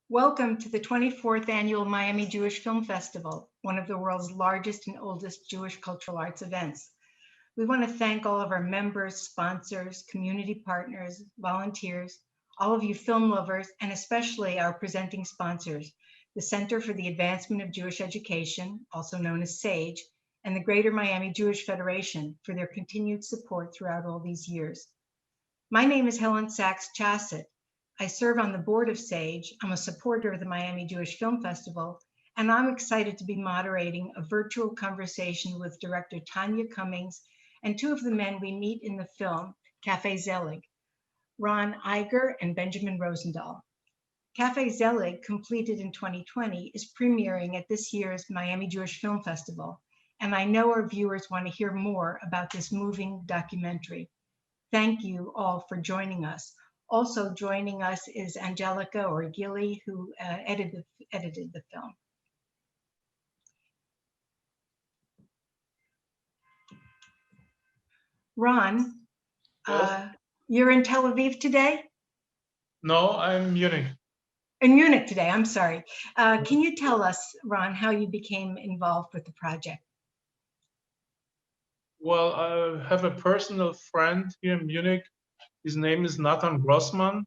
Welcome to the 24th Annual Miami Jewish Film Festival, one of the world's largest and oldest Jewish cultural arts events. We want to thank all of our members, sponsors, community partners, volunteers, all of you film lovers, and especially our presenting sponsors, the Center for the Advancement of Jewish Education, also known as SAGE, and the Greater Miami Jewish Federation for their continued support throughout all these years. My name is Helen Sachs Chassett. I serve on the board of SAGE. I'm a supporter of the Miami Jewish Film Festival, and I'm excited to be moderating a virtual conversation with director Tanja Cummings and two of the men we meet in the film, Café Zelig, Ron Eiger and Benjamin Rosendahl. Café Zelig, completed in 2020, is premiering at this year's Miami Jewish Film Festival, and I know our viewers want to hear more about this moving documentary. Thank you all for joining us. Also joining us is Angelika or Gilly, who edited the film. Ron, Yes. You're in Tel Aviv today? No, I'm Munich. In Munich today, I'm sorry. Can you tell us, Ron, how you became involved with the project? Well, I have a personal friend here in Munich. His name is Nathan Grossman,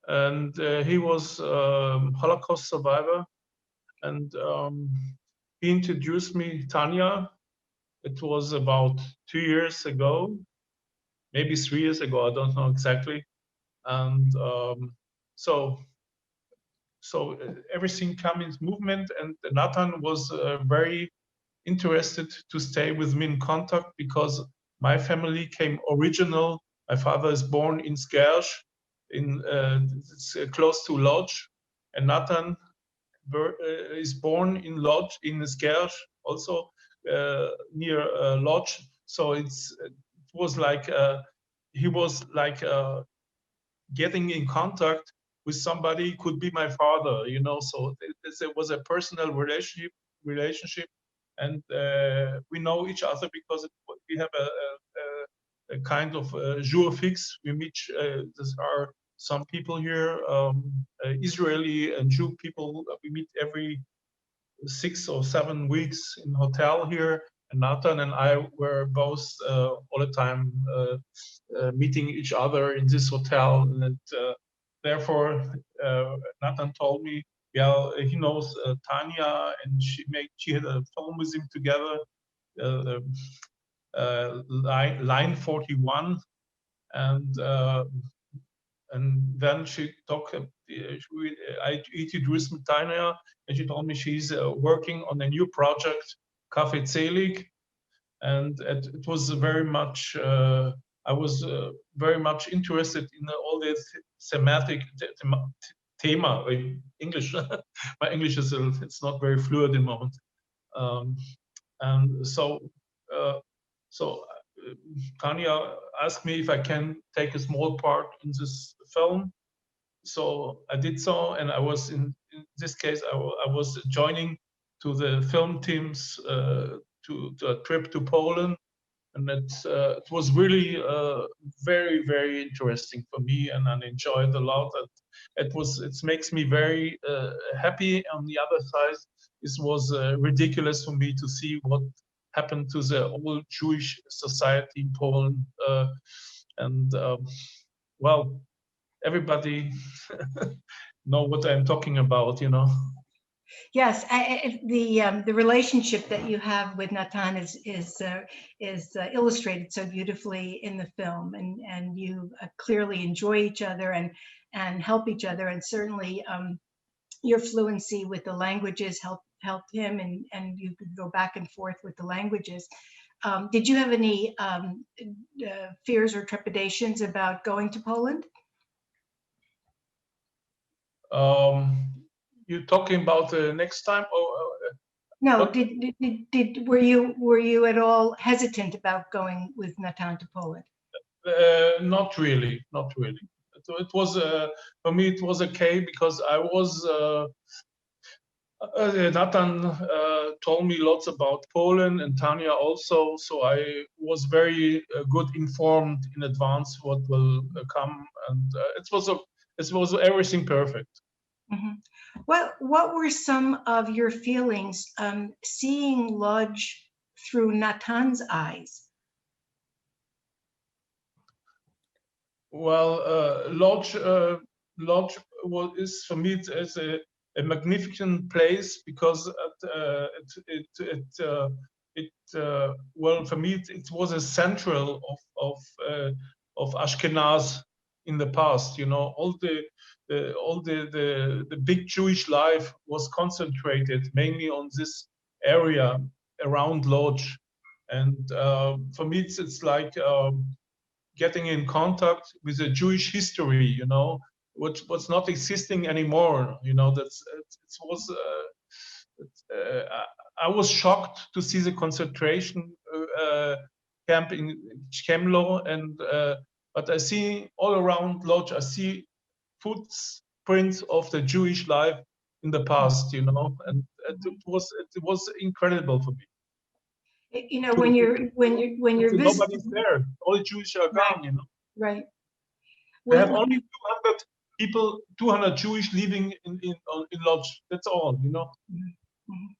and he was a Holocaust survivor. And he introduced me Tanya. It was about 2 years ago, maybe 3 years ago. I don't know exactly. And so everything came in movement, and Nathan was very interested to stay with me in contact because my family came original. My father is born in Skerj, it's close to Lodz, and Nathan is born in Lodz, in Skerj, also near Lodz. So it was like he was like getting in contact with somebody, could be my father, you know. So it was a personal relationship. And we know each other because we have a kind of jour fixe. We meet. There are some people here, Israeli and Jew people. We meet every 6 or 7 weeks in hotel here. And Nathan and I were both all the time meeting each other in this hotel. And therefore, Nathan told me, yeah, he knows Tanya, and she had a film with him together, line 41, and then she talked. I introduced Tanya, and she told me she's working on a new project, Café Zelig, and it was very much. I was very much interested in all this thematic thema in English. My English is it's not very fluid in the moment, and so Tanya asked me if I can take a small part in this film. So I did so, and I was in this case I was joining to the film teams to a trip to Poland. And it was really very, very interesting for me, and I enjoyed a lot. It makes me very happy. On the other side, it was ridiculous for me to see what happened to the old Jewish society in Poland. And well, everybody know what I'm talking about, you know. Yes, the relationship that you have with Natan is illustrated so beautifully in the film, and you clearly enjoy each other and help each other, and certainly your fluency with the languages helped him, and you could go back and forth with the languages. Did you have any fears or trepidations about going to Poland? You're talking about next time, or no? Were you at all hesitant about going with Natan to Poland? Not really, not really. So it was for me. It was okay because I was. Nathan told me lots about Poland, and Tanya also. So I was very good informed in advance what will come, and it was everything perfect. Mhm. What were some of your feelings seeing Lodz through Natan's eyes? Well, Lodge is for me it's a magnificent place because well, for me it was a central of Ashkenaz in the past. You know, all the big Jewish life was concentrated mainly on this area around Lodz, and for me it's like. Getting in contact with a Jewish history, you know, what's not existing anymore. You know, it was. I was shocked to see the concentration camp in Chemlo, and but I see all around Lodz. I see footprints of the Jewish life in the past, you know, and it was incredible for me. You know, when you're Nobody's visiting, there. All the Jews are right, gone, you know. right. They have When only 200 people, 200 Jewish living in Lodz. That's all, you know. Mhm.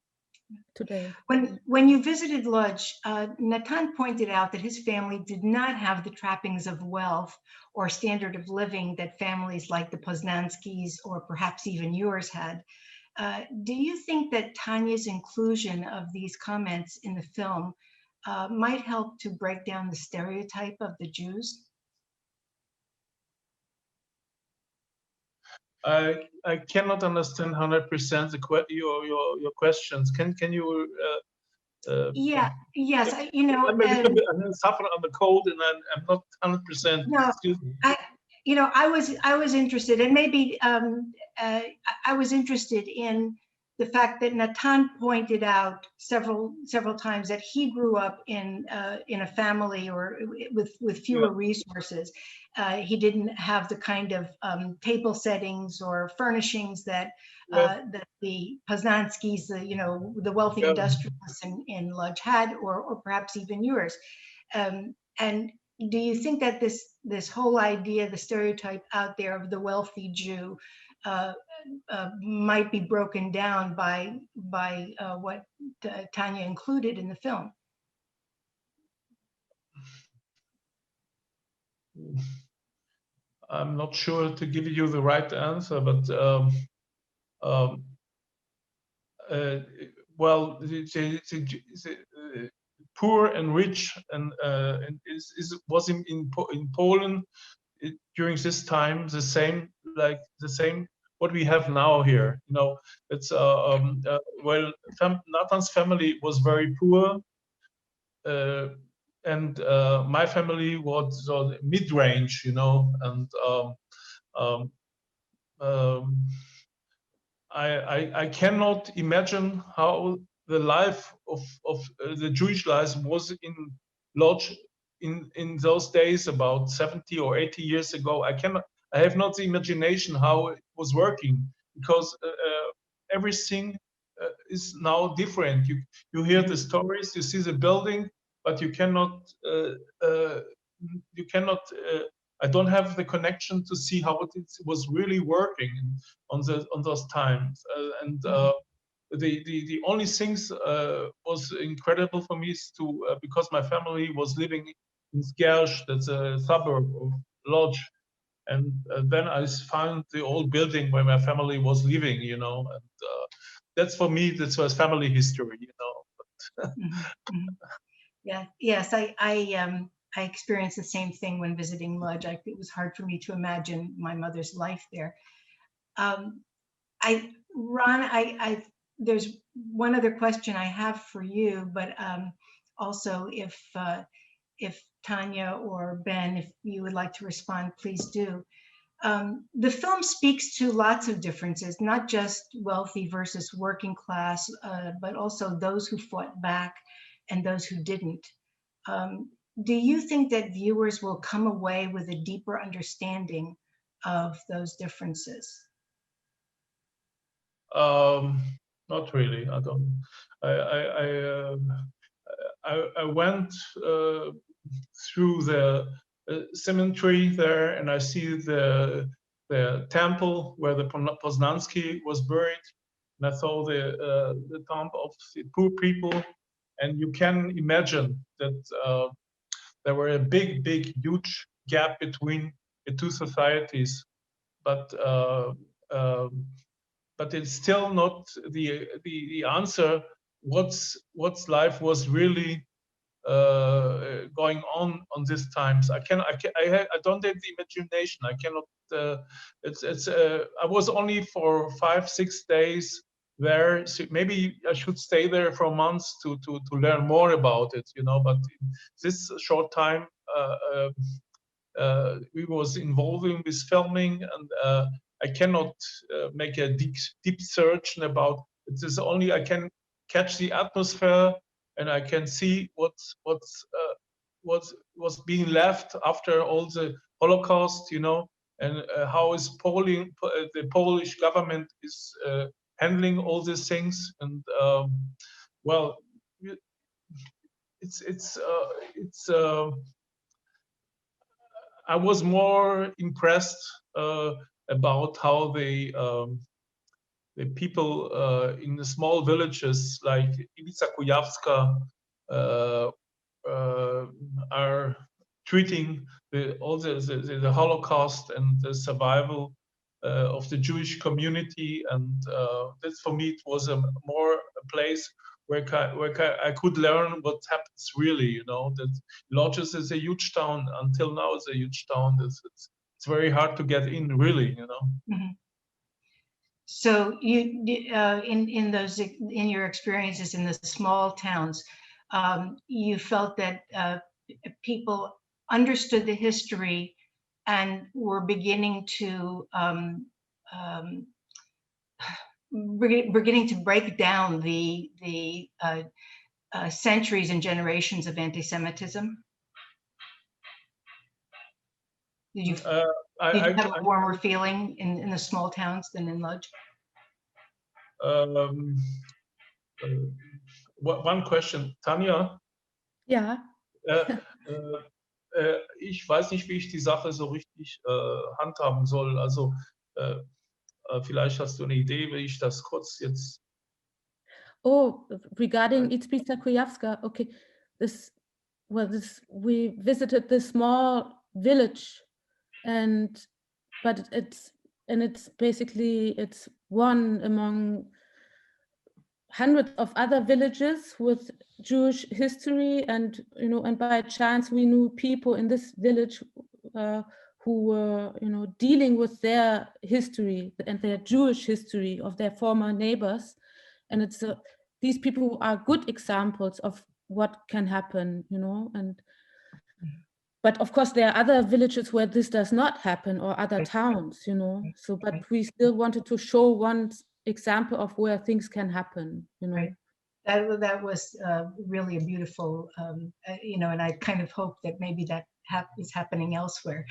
Today. When you visited Lodz, Natan pointed out that his family did not have the trappings of wealth or standard of living that families like the Poznanskis or perhaps even yours had. Do you think that Tanya's inclusion of these comments in the film might help to break down the stereotype of the Jews? I cannot understand 100% your questions. Can you? Yeah, yes, you know, I'm a little bit. I'm suffering on the cold, and I'm not 100%. no, Excuse me. I was interested, and maybe I was interested in the fact that Natan pointed out several times that he grew up in a family or with Yeah. fewer resources. He didn't have the kind of table settings or furnishings that that the Poznanskis, the wealthy Yeah. industrialists in Lodz had, or perhaps even yours. And do you think that this whole idea, the stereotype out there of the wealthy Jew, might be broken down by what Tanya included in the film? I'm not sure to give you the right answer, but um, well, the poor and rich and was in Poland during this time the same, like the same what we have now here. You know, it's well, Nathan's family was very poor, and my family was mid-range, you know, and um, um, I cannot imagine how the life of the Jewish life was in Lodz in those days about 70 or 80 years ago. I have not the imagination how it was working, because everything is now different. You hear the stories, you see the building, but you cannot I don't have the connection to see how it was really working on those times. The only things was incredible for me is to because my family was living in Skersh, that's a suburb of Lodz, and then I found the old building where my family was living, you know, and that's for me, that was family history, you know. Yeah, yes, I experienced the same thing when visiting Lodz. It was hard for me to imagine my mother's life there. Ron, there's one other question I have for you, but also if Tanya or Ben, if you would like to respond, please do. The film speaks to lots of differences, not just wealthy versus working class, but also those who fought back and those who didn't. Do you think that viewers will come away with a deeper understanding of those differences? Not really. I don't. I went through the cemetery there, and I see the temple where the Poznański was buried, and I saw the tomb of the poor people, and you can imagine that there were a big, huge gap between the two societies, but it's still not the answer. What's life was really going on these times. I don't have the imagination. I cannot. I was only for 5-6 days there. So maybe I should stay there for months to learn more about it. But in this short time, we was involving with filming, and I cannot make a deep search about. It is only I can catch the atmosphere, and I can see what's being left after all the Holocaust, and how is the Polish government is handling all these things, and well, it's I was more impressed about how the people in the small villages like Iwica Kujawska are treating all the Holocaust and the survival of the Jewish community, and that's for me it was more a place where I could learn what happens really. That Lodges is a huge town. Until now, it's a huge town. It's very hard to get in, really. Mm-hmm. So you in your experiences in the small towns, you felt that people understood the history and were beginning to break down the centuries and generations of anti-Semitism. Did you have a warmer feeling in the small towns than in Lodz? One question, Tanja. Ja. Ich weiß nicht, wie ich die Sache so richtig handhaben soll. Also vielleicht hast du eine Idee, wie ich das kurz jetzt. Oh, regarding Iwica Kujawska, okay. We visited this small village, but it's basically one among hundreds of other villages with Jewish history, and by chance we knew people in this village who were dealing with their history and their Jewish history of their former neighbors, and it's these people are good examples of what can happen, but of course there are other villages where this does not happen, or other towns, so but we still wanted to show one example of where things can happen, Right. That was really a beautiful, and I kind of hope that maybe that is happening elsewhere.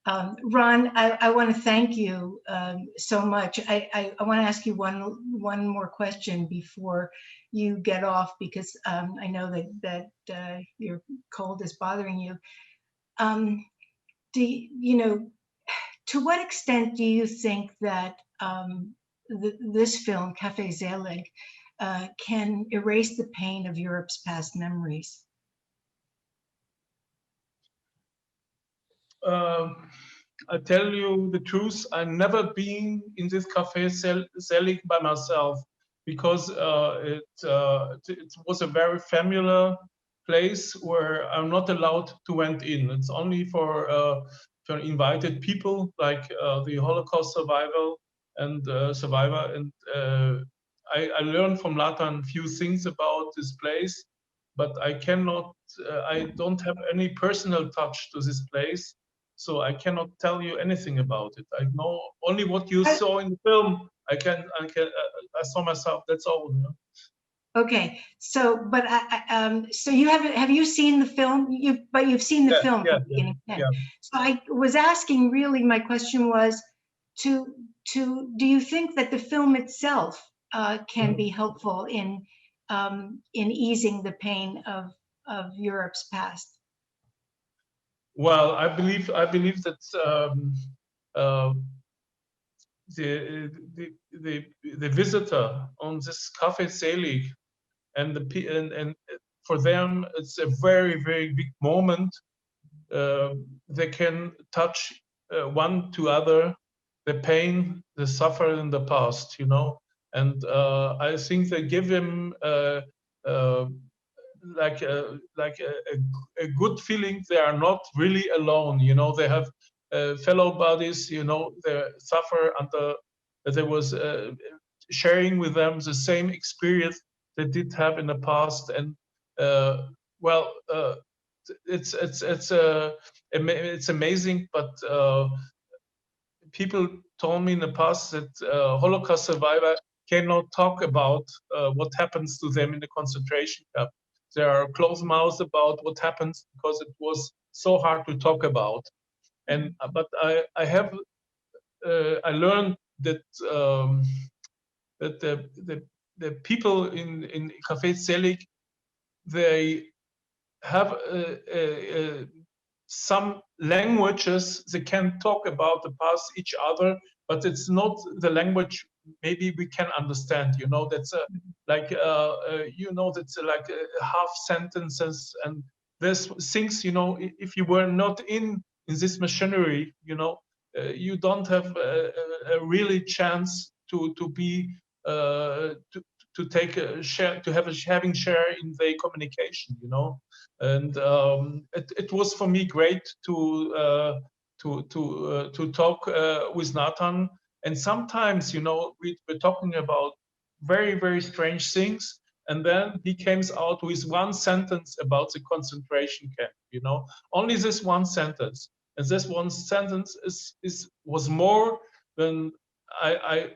Ron, I want to thank you so much. I want to ask you one more question before you get off, because I know that your cold is bothering you. To what extent do you think that this film, Café Zelig, can erase the pain of Europe's past memories? I tell you the truth, I've never been in this Café Zelig by myself, because it was a very familiar place where I'm not allowed to went in. It's only for invited people, like the Holocaust survivor, and I learned from Latan a few things about this place, but I cannot. I don't have any personal touch to this place. So I cannot tell you anything about it. I know only what you saw in the film. I saw myself. That's all. Okay. So, but so you have you seen the film? You've seen the film from beginning to end. So I was asking. Really, my question was, do you think that the film itself can be helpful in easing the pain of Europe's past? Well, I believe that the visitor on this Café Zelig, and and for them it's a very, very big moment. They can touch one to other the pain, the suffering in the past, you know, and I think they give him like a good feeling. They are not really alone, you know. They have fellow bodies, you know. They suffer under. There was sharing with them the same experience they did have in the past, and well, it's amazing, but people told me in the past that Holocaust survivors cannot talk about what happens to them in the concentration camp. They are closed-mouthed about what happens because it was so hard to talk about. And but I learned that that the people in Café Zelig, they have some languages they can talk about the past each other, but it's not the language maybe we can understand, you know. That's like you know, that's like half sentences, and there's things, you know, if you were not in this machinery, you know, you don't have a really chance to be to take a share, to have a having share in the communication, you know. And it was for me great to talk with Nathan. And sometimes, you know, we're talking about very, very strange things, and then he comes out with one sentence about the concentration camp, you know, only this one sentence. And this one sentence was more than I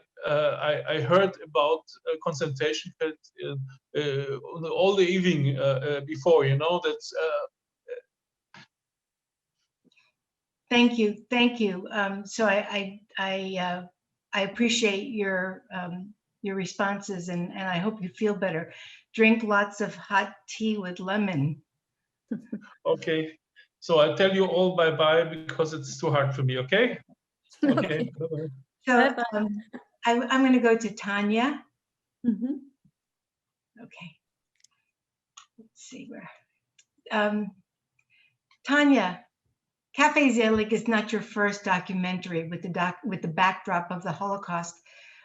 heard about concentration camps all the evening before, you know. That's Thank you, thank you. So I appreciate your responses, and I hope you feel better. Drink lots of hot tea with lemon. okay. So I tell you all bye-bye because it's too hard for me, okay? Okay. So I'm going to go to Tanja. Mm-hmm. Okay. Let's see where. Tanja, Café Zelig is not your first documentary with the backdrop of the Holocaust,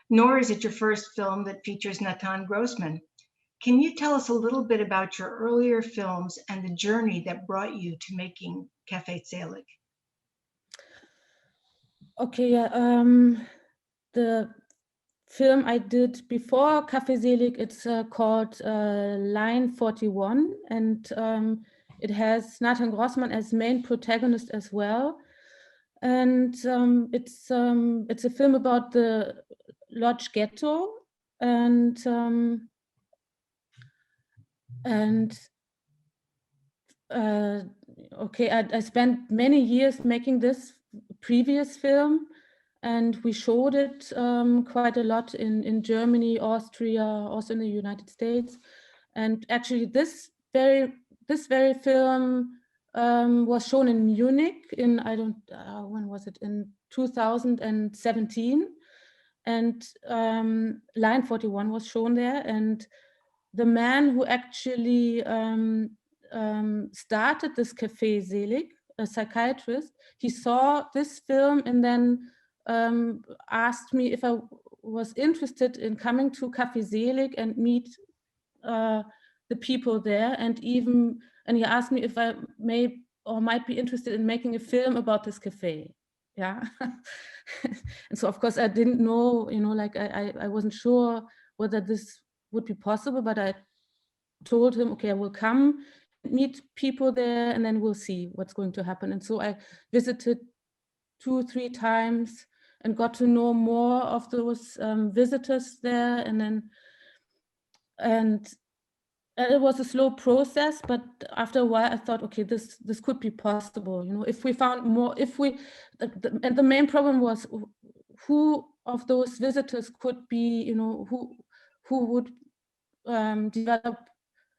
nor is it your first film that features Natan Grossman. Can you tell us a little bit about your earlier films and the journey that brought you to making Café Zelig? Okay, yeah, the film I did before Café Zelig, it's called Line 41, and it has Natan Grossman as main protagonist as well. And it's a film about the Lodz ghetto, and okay, I spent many years making this previous film, and we showed it quite a lot in Germany, Austria, also in the United States. And actually this very film was shown in Munich in, when was it, in 2017. And Line 41 was shown there, and the man who actually started this Café Zelig, a psychiatrist, he saw this film and then asked me if I was interested in coming to Café Zelig and meet the people there, and he asked me if I might be interested in making a film about this cafe. Yeah. And so of course I didn't know, you know, like I wasn't sure whether this would be possible, but I told him, okay, I will come meet people there and then we'll see what's going to happen. And so I visited 2-3 times and got to know more of those visitors there, and it was a slow process, but after a while I thought, okay, this could be possible, you know, if we found more, and the main problem was who of those visitors could be, you know, who would develop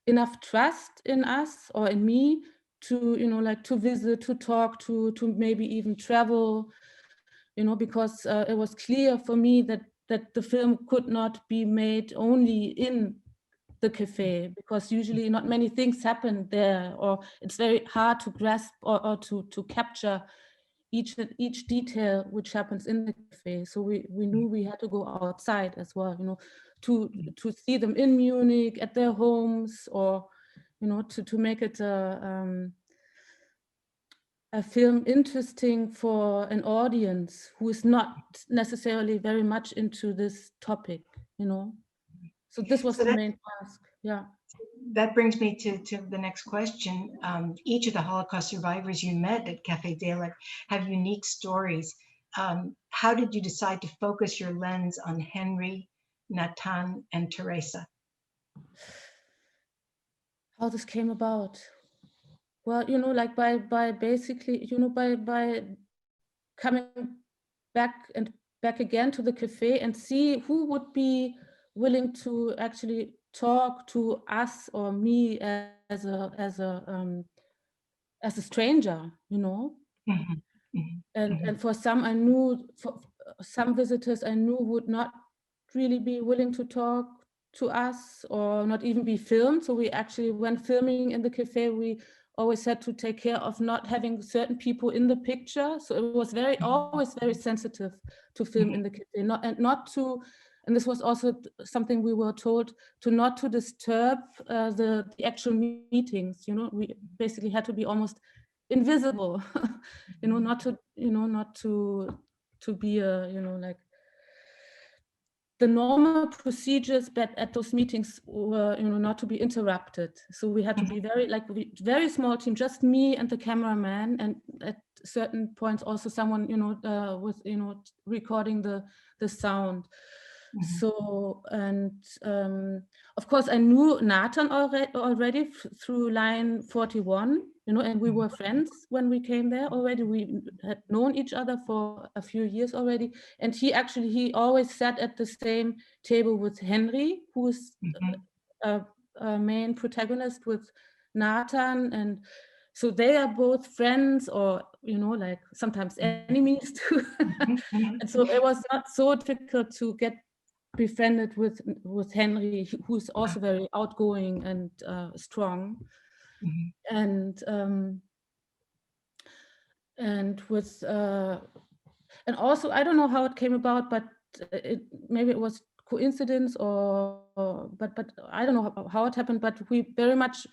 enough trust in us or in me to, you know, like to visit, to talk, to maybe even travel, you you know, because it was clear for me that the film could not be made only in the cafe, because usually not many things happen there, or it's very hard to grasp or to capture each detail which happens in the cafe. So we knew we had to go outside as well, you know, to see them in Munich at their homes, or, you know, to make it a film interesting for an audience who is not necessarily very much into this topic, you know. So this was the main task. Yeah. That brings me to the next question. Each of the Holocaust survivors you met at Café Zelig have unique stories. How did you decide to focus your lens on Henry, Natan, and Teresa? How this came about? Well, you know, like by basically, you know, by coming back again to the cafe and see who would be willing to actually talk to us or me as a stranger, you know. Mm-hmm. Mm-hmm. And for some I knew, for some visitors I knew would not really be willing to talk to us or not even be filmed. So we actually, when filming in the cafe, we always had to take care of not having certain people in the picture. So it was always very sensitive to film in the cafe, and this was also something we were told, not to disturb the actual meetings. You know, we basically had to be almost invisible, you know, not to be a, you know, like the normal procedures, but at those meetings were, you know, not to be interrupted. So we had to be very small team, just me and the cameraman, and at certain points also someone, you know, with, you know, recording the sound. So, and of course I knew Nathan already through line 41, you know, and we were friends when we came there already. We had known each other for a few years already. And he always sat at the same table with Henry, who is a main protagonist, with Nathan. And so they are both friends, or, you know, like sometimes enemies too. And so it was not so difficult to get befriended with Henry, who's also very outgoing and strong. And with and also I don't know how it came about, but maybe it was coincidence, but I don't know how it happened, but we very much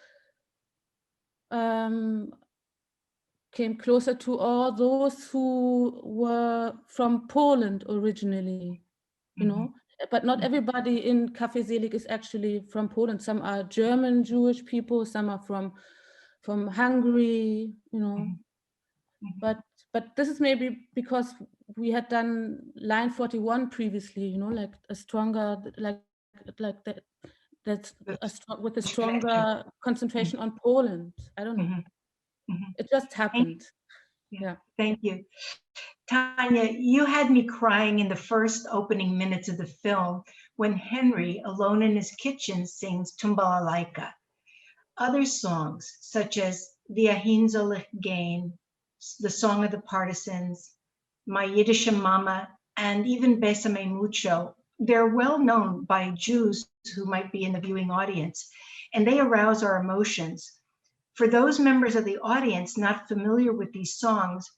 came closer to all those who were from Poland originally, you know. But not everybody in Café Zelig is actually from Poland. Some are German Jewish people, some are from Hungary, you know. But this is maybe because we had done line 41 previously, you know, like a stronger, with a stronger concentration on Poland. I don't know. It just happened. Yeah. Thank you. Tanja, you had me crying in the first opening minutes of the film when Henry, alone in his kitchen, sings Tumbalalaika. Other songs, such as The Ahin Soll Gehen, the Song of the Partisans, My Yiddish Mama, and even Besame Mucho, they're well known by Jews who might be in the viewing audience, and they arouse our emotions. For those members of the audience not familiar with these songs,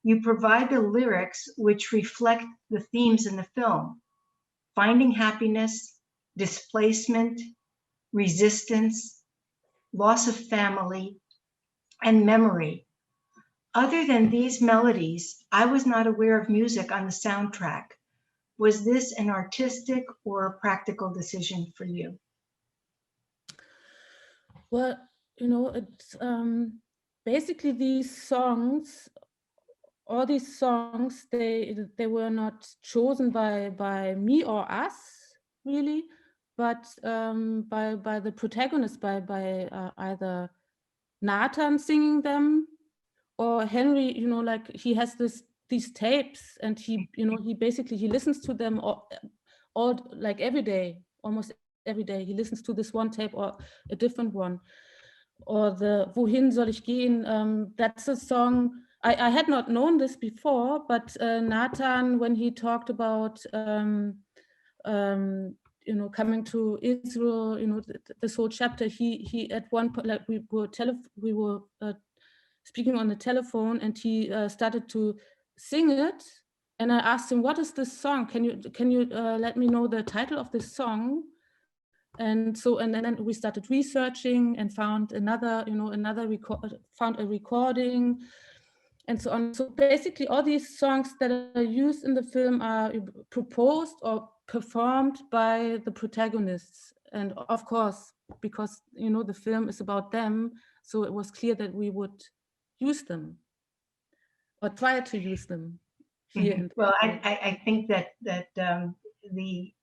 you provide the lyrics which reflect the themes in the film: finding happiness, displacement, resistance, loss of family, and memory. Other than these melodies, I was not aware of music on the soundtrack. Was this an artistic or a practical decision for you? Well, you know, it's basically all these songs, they were not chosen by me or us really, but by the protagonist, by either Nathan singing them or Henry. You know, like he has these tapes, and he, you know, he listens to them all like every day, almost every day. He listens to this one tape or a different one. Or the Wohin soll ich gehen? That's a song I had not known this before, but Nathan, when he talked about coming to Israel, this whole chapter, he at one point, like we were speaking on the telephone, and he started to sing it, and I asked him, "What is this song? Can you let me know the title of this song?" And then we started researching and found found a recording, and so on. So basically, all these songs that are used in the film are proposed or performed by the protagonists. And of course, because the film is about them, so it was clear that we would use them or try to use them here. Mm-hmm. Well, I think that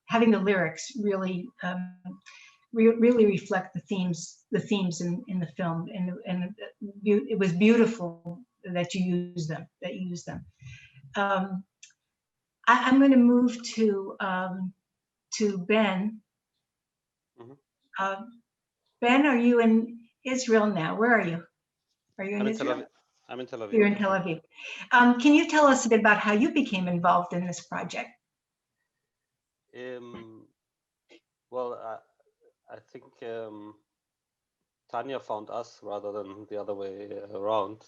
having the lyrics really really reflect the themes in the film, and it was beautiful that you use them. I'm going to move to Ben. Mm-hmm. Ben, are you in Israel now? Where are you? Are you in Israel? I'm in Tel Aviv. You're in Tel Aviv. Can you tell us a bit about how you became involved in this project? Well, I think Tanja found us rather than the other way around.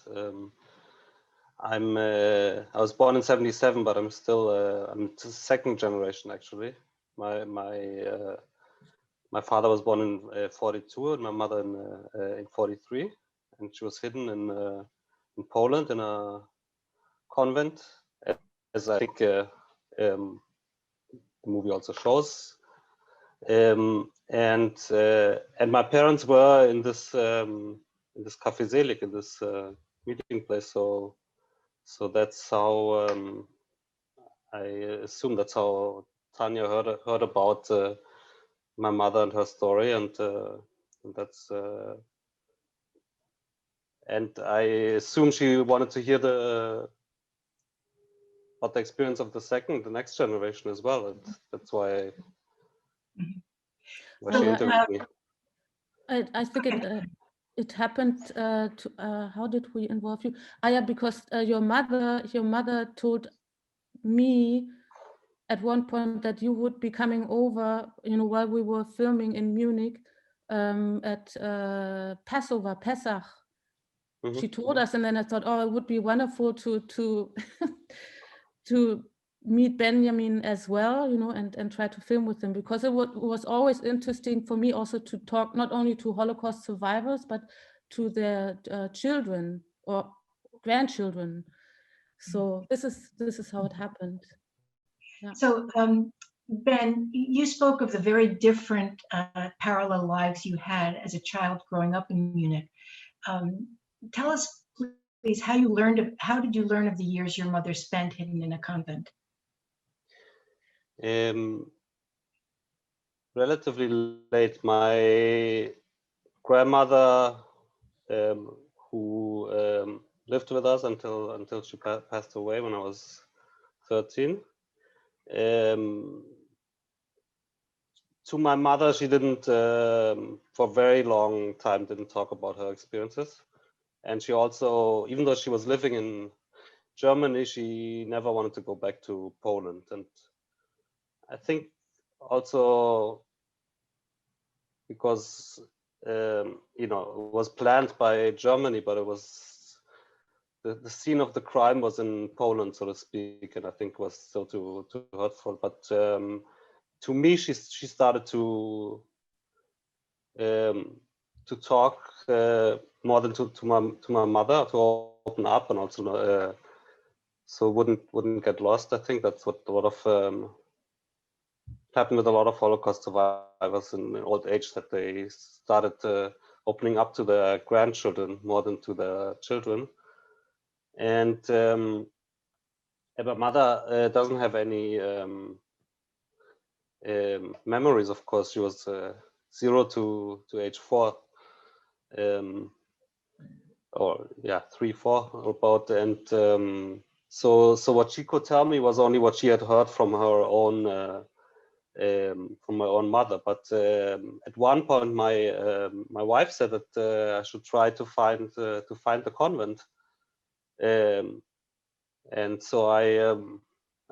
I was born in '77, but I'm still I'm second generation actually. My father was born in '42 and my mother in '43, and she was hidden in Poland in a convent, as I think the movie also shows. And my parents were in this Café Zelig, in this meeting place. So that's how I assume that's how Tanja heard about my mother and her story, and that's and I assume she wanted to hear about the experience of the next generation as well, and that's why she interviewed me. I think it happened to how did we involve you? Yeah, because your mother told me at one point that you would be coming over, while we were filming in Munich at Pesach. Mm-hmm. She told us, and then I thought, oh, it would be wonderful to to meet Benjamin as well, and try to film with him, because it was always interesting for me also to talk not only to Holocaust survivors, but to their children or grandchildren. So this is how it happened. Yeah. So Ben, you spoke of the very different parallel lives you had as a child growing up in Munich. Tell us, please, how did you learn of the years your mother spent hidden in a convent? Relatively late. My grandmother, who lived with us until she passed away when I was 13. To my mother, she didn't, for a very long time, didn't talk about her experiences. And she also, even though she was living in Germany, she never wanted to go back to Poland. And I think also because, it was planned by Germany, but it was, the scene of the crime was in Poland, so to speak, and I think was still too hurtful. But to me, she started to talk more than to my mother, to open up, and also so wouldn't get lost. I think that's what a lot of happened with a lot of Holocaust survivors in old age, that they started opening up to their grandchildren more than to their children. And my mother doesn't have any memories. Of course, she was 0 to age 4, or 3, 4 about, and so what she could tell me was only what she had heard from her own from my own mother. But at one point, my wife said that I should try to find the convent, And so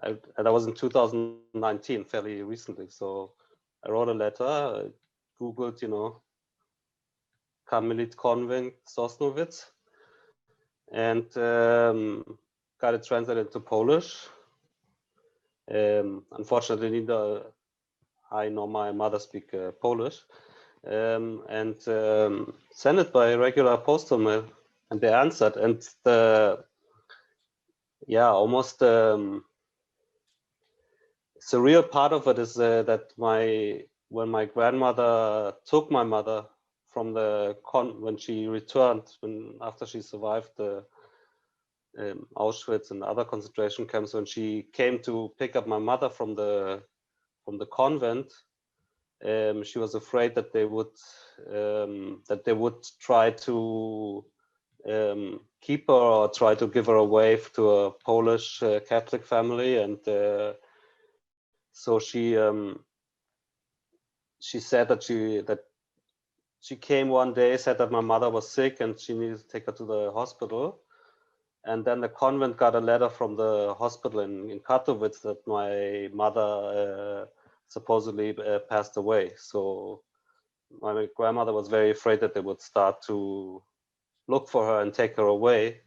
that was in 2019, fairly recently. So I wrote a letter, Googled, Carmelite Convent Sosnowiec, and got it translated to Polish. Unfortunately, neither I nor my mother speak Polish, and sent it by regular postal mail, and they answered. And almost surreal part of it is that when my grandmother took my mother from when she returned, after she survived the Auschwitz and other concentration camps, when she came to pick up my mother from the convent, she was afraid that they would try to keep her or try to give her away to a Polish Catholic family, and so she said that she came one day, said that my mother was sick and she needed to take her to the hospital. And then the convent got a letter from the hospital in Katowice that my mother supposedly passed away. So my grandmother was very afraid that they would start to look for her and take her away.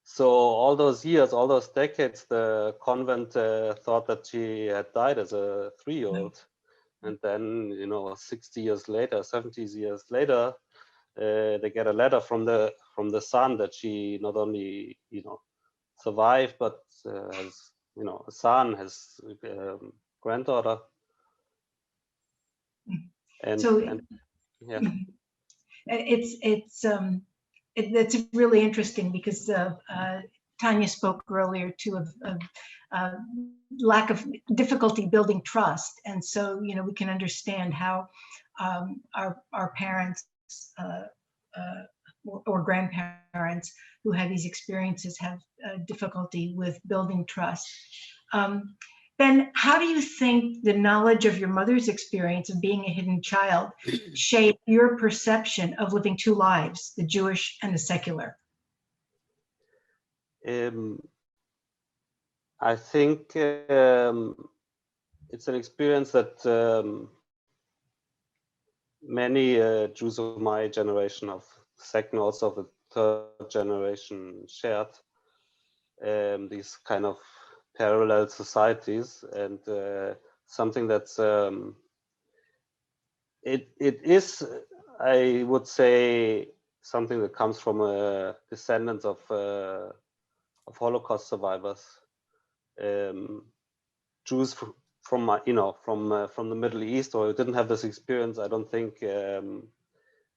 So all those years, all those decades, the convent thought that she had died as a 3-year-old. And then, 60 years later, 70 years later, they get a letter from the son that she not only, survived, but has, a son, has granddaughter. And, So yeah. it's really interesting because Tanja spoke earlier too of lack of difficulty building trust, and so we can understand how our parents or grandparents who have these experiences have difficulty with building trust. Ben, how do you think the knowledge of your mother's experience of being a hidden child shaped your perception of living two lives, the Jewish and the secular? I think it's an experience that many Jews of my generation, of second, also of the third generation, shared. These kind of parallel societies, and something that's it is, I would say, something that comes from descendants of Holocaust survivors, Jews from the Middle East, or who didn't have this experience. I don't think. I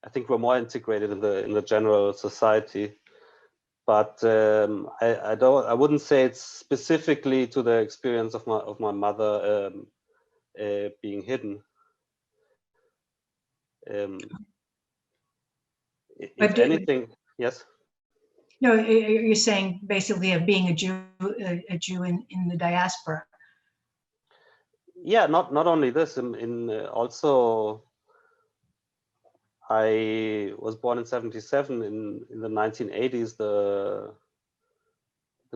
think we're more integrated in the general society. But I wouldn't say it's specifically to the experience of my mother being hidden. If anything, yes. No, you're saying basically of being a Jew in the diaspora. Yeah, not only this. Also, I was born in '77. In the 1980s, the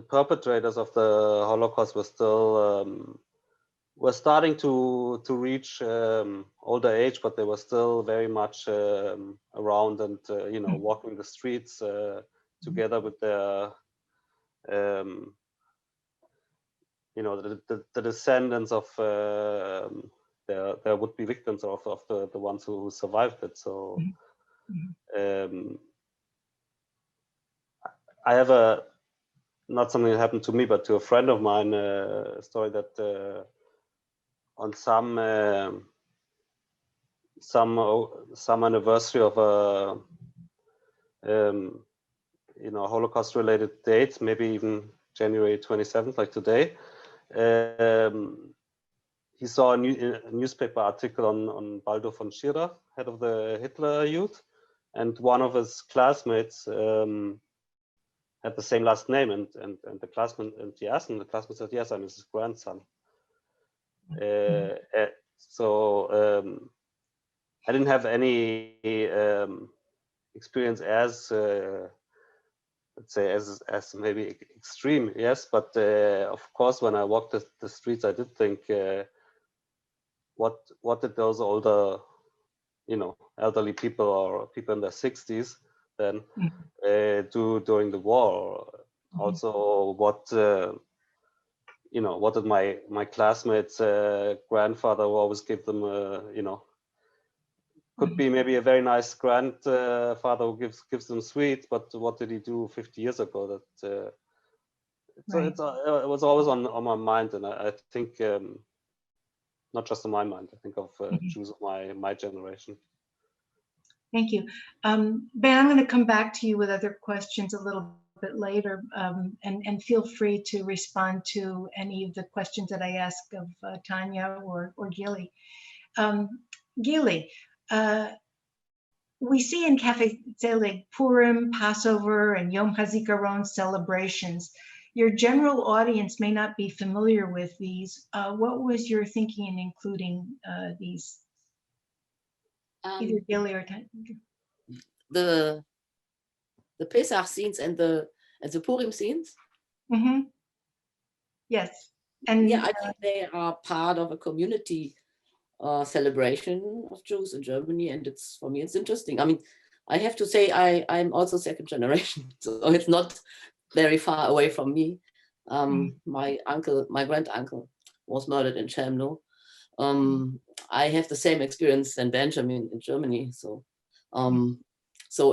perpetrators of the Holocaust were still were starting to reach older age, but they were still very much around and walking the streets together with their the descendants of their would-be victims of the ones who survived it. So I have not something that happened to me, but to a friend of mine, a story that on some anniversary of a Holocaust-related date, maybe even January 27th, like today, he saw a newspaper article on Baldur von Schirach, head of the Hitler Youth, and one of his classmates had the same last name, and the classmate, and he asked him, the classmate said, "Yes, I'm his grandson." So I didn't have any experience as let's say as maybe extreme, yes, but of course when I walked the streets, I did think, what did those older, elderly people or people in their 60s then do during the war? Also, what what did my classmates' grandfather always give them? Could be maybe a very nice grandfather who gives them sweets, but what did he do 50 years ago? That it was always on my mind, and I think not just on my mind. I think of Jews of my generation. Thank you. Ben, I'm going to come back to you with other questions a little bit later, and feel free to respond to any of the questions that I ask of Tanja or Gili. Gili, we see in Café Zelig Purim, Passover, and Yom HaZikaron celebrations. Your general audience may not be familiar with these. What was your thinking in including these? Either Gili or Tanja. The Pesach scenes and the Purim scenes. Mm-hmm. Yes, and yeah, I think they are part of a community celebration of Jews in Germany, and for me it's interesting. I mean, I have to say I'm also second generation, so it's not very far away from me. My grand uncle was murdered in Chelmno. I have the same experience than Benjamin in Germany, so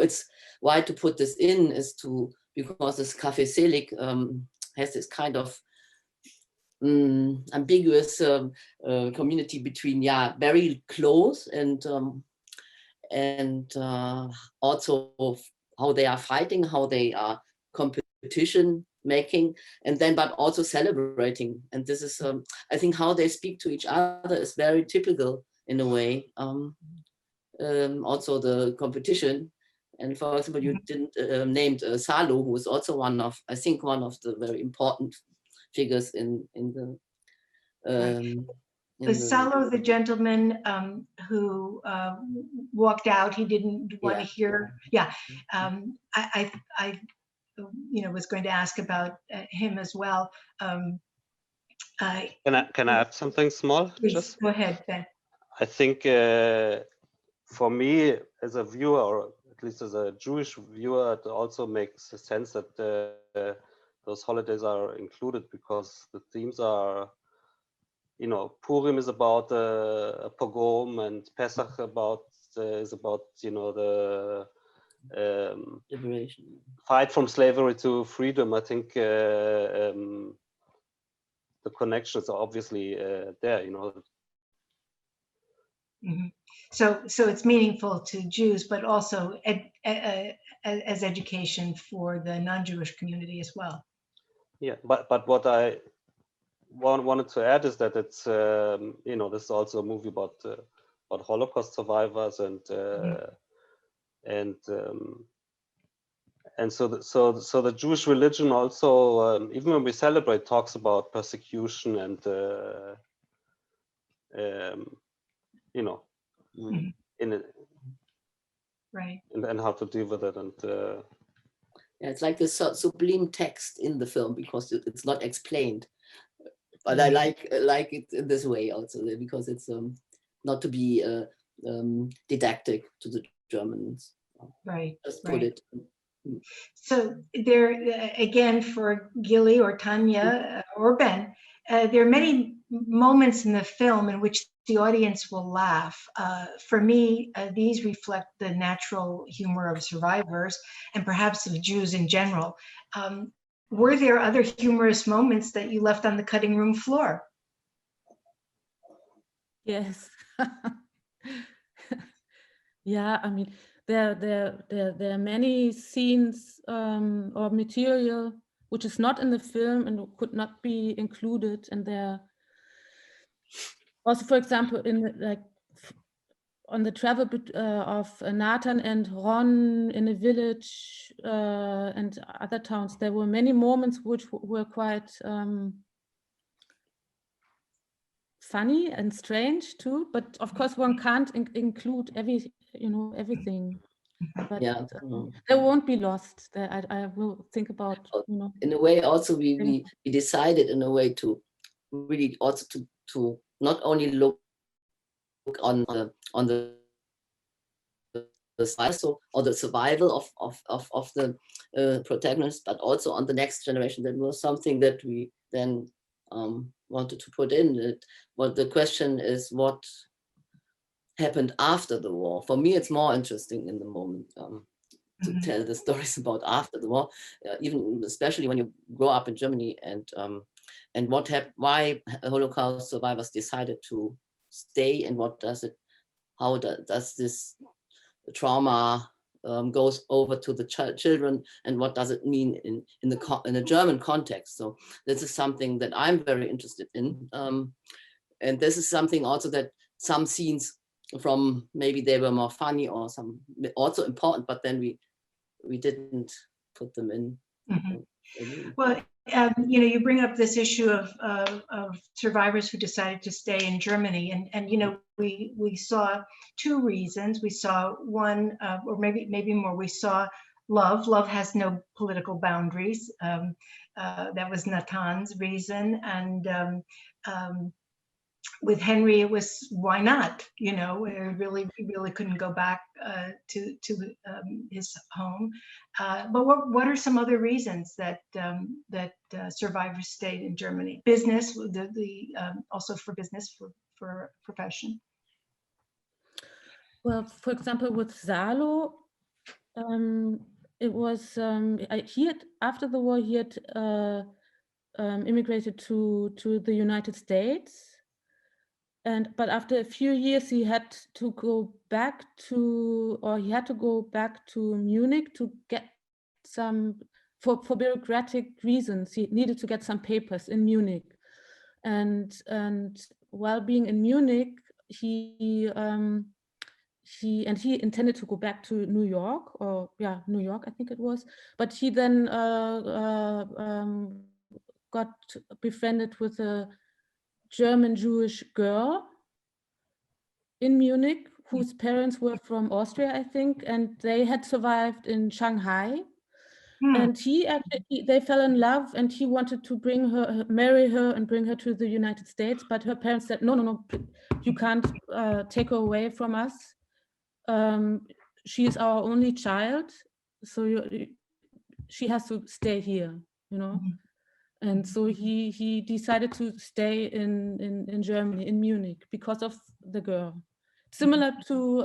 it's why to put this in is because this Café Zelig has this kind of ambiguous community between very close and also how they are fighting, how they are competition making, and then but also celebrating. And this is I think how they speak to each other is very typical in a way. Also the competition. And for example, you didn't named Salo, who is also one of the very important figures in the Salo, the gentleman who walked out, he didn't want to hear. Yeah, I was going to ask about him as well. Can I add something small? Please, just go ahead, Ben. I think for me as a viewer, or at least as a Jewish viewer, it also makes sense that those holidays are included, because the themes are, Purim is about a pogrom, and Pesach is about the liberation, fight from slavery to freedom. I think the connections are obviously there. Mm-hmm. So it's meaningful to Jews, but also as education for the non-Jewish community as well. Yeah, but what I wanted to add is that it's this is also a movie about Holocaust survivors, and so the Jewish religion also, even when we celebrate, talks about persecution and right, and how to deal with it, and it's like this sublime text in the film because it's not explained, but I like it in this way also, because it's not to be didactic to the Germans. Right. Just put it. So there again, for Gili or Tanja or Ben, there are many moments in the film in which the audience will laugh. For me, these reflect the natural humor of survivors and perhaps of Jews in general. Were there other humorous moments that you left on the cutting room floor? Yes. Yeah, I mean, there are many scenes or material which is not in the film and could not be included, and there also, for example, on the travel of Nathan and Ron in a village and other towns, there were many moments which were quite funny and strange too. But of course, one can't include everything. But Yeah. they won't be lost. I will think about, In a way, also we decided in a way to really also to not only look on the survival or the survival of the protagonist, but also on the next generation. That was something that we then wanted to put in it. But the question is, what happened after the war? For me, it's more interesting in the moment to tell the stories about after the war, even especially when you grow up in Germany, and what happened, why Holocaust survivors decided to stay, and what does it, how does this trauma goes over to the children, and what does it mean in a German context. So this is something that I'm very interested in, and this is something also that some scenes from maybe they were more funny or some also important, but then we didn't put them in. Well, you bring up this issue of survivors who decided to stay in Germany, and we saw two reasons. We saw one, or maybe more. We saw love. Love has no political boundaries. That was Natan's reason, and with Henry, it was why not? We really couldn't go back to his home. But what are some other reasons that survivors stayed in Germany? Business, also for business, for profession. Well, for example, with Salo, it was after the war he had immigrated to the United States. But after a few years, he had to go back to Munich to get some, for bureaucratic reasons. He needed to get some papers in Munich, and while being in Munich, he intended to go back to New York, New York, I think it was. But he then got befriended with a German Jewish girl in Munich, whose parents were from Austria, I think, and they had survived in Shanghai. And they fell in love, and he wanted to marry her and bring her to the United States. But her parents said, no, you can't take her away from us. She is our only child, so she has to stay here, And so he decided to stay in Germany, in Munich, because of the girl. Similar to,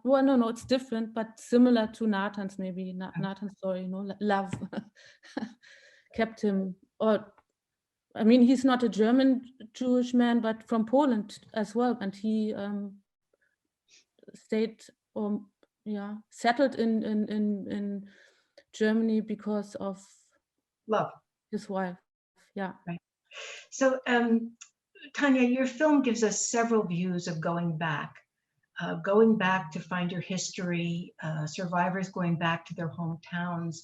no, it's different, but similar to Nathan's, maybe, Nathan's story, love kept him, he's not a German Jewish man, but from Poland as well, and he stayed, settled in Germany because of love, his wife. Yeah. Right. So, Tanja, your film gives us several views of going back to find your history, survivors going back to their hometowns,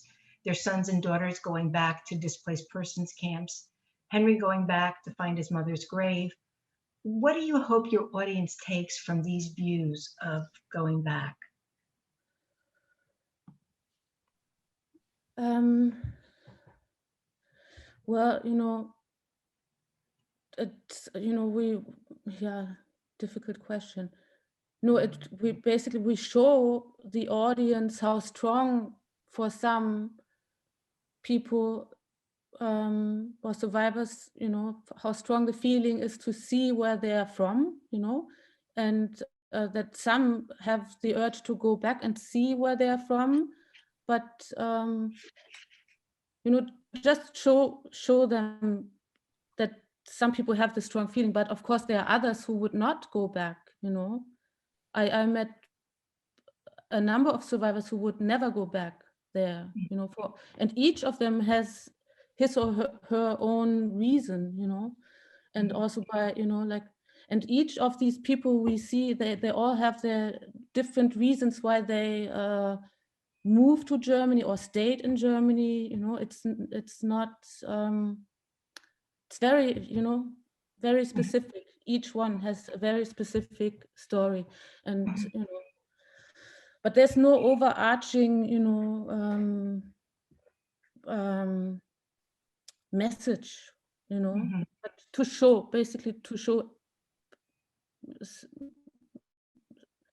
their sons and daughters going back to displaced persons camps, Henry going back to find his mother's grave. What do you hope your audience takes from these views of going back? Well, it's, difficult question. No, we show the audience how strong, for some people or survivors, how strong the feeling is to see where they are from, and that some have the urge to go back and see where they are from, but just show them that some people have the strong feeling, but of course there are others who would not go back. I met a number of survivors who would never go back there, and each of them has his or her own reason, and also by, and each of these people we see, they all have their different reasons why they moved to Germany or stayed in Germany. It's not, it's very, very specific. Each one has a very specific story, and but there's no overarching, message, but to show, basically to show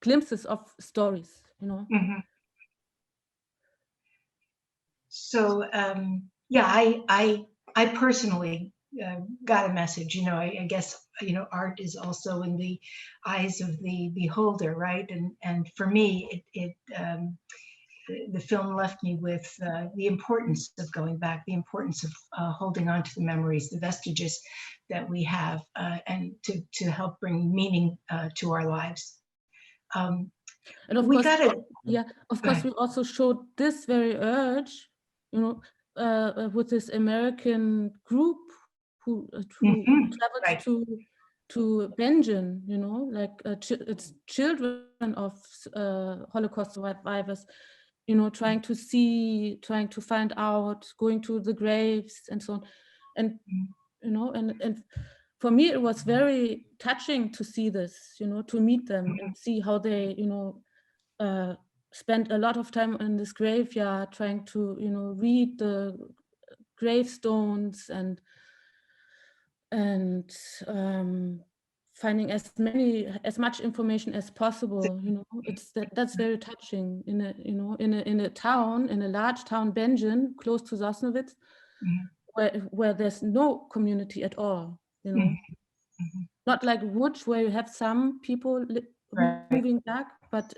glimpses of stories, So yeah, I personally got a message. I guess art is also in the eyes of the beholder, right? And for me, the film left me with the importance of going back, the importance of holding on to the memories, the vestiges that we have, and to help bring meaning to our lives. And of we course, got it. yeah, of course, we also showed this very urge, with this American group who travels to Benjamin, like it's children of Holocaust survivors, trying to find out, going to the graves and so on, and and for me it was very touching to see this, to meet them and see how they spent a lot of time in this graveyard trying to read the gravestones and finding as much information as possible. That's very touching in a town, in a large town, Benjamin, close to Sosnowitz, where there's no community at all. Not like Łódź, where you have some people moving back, but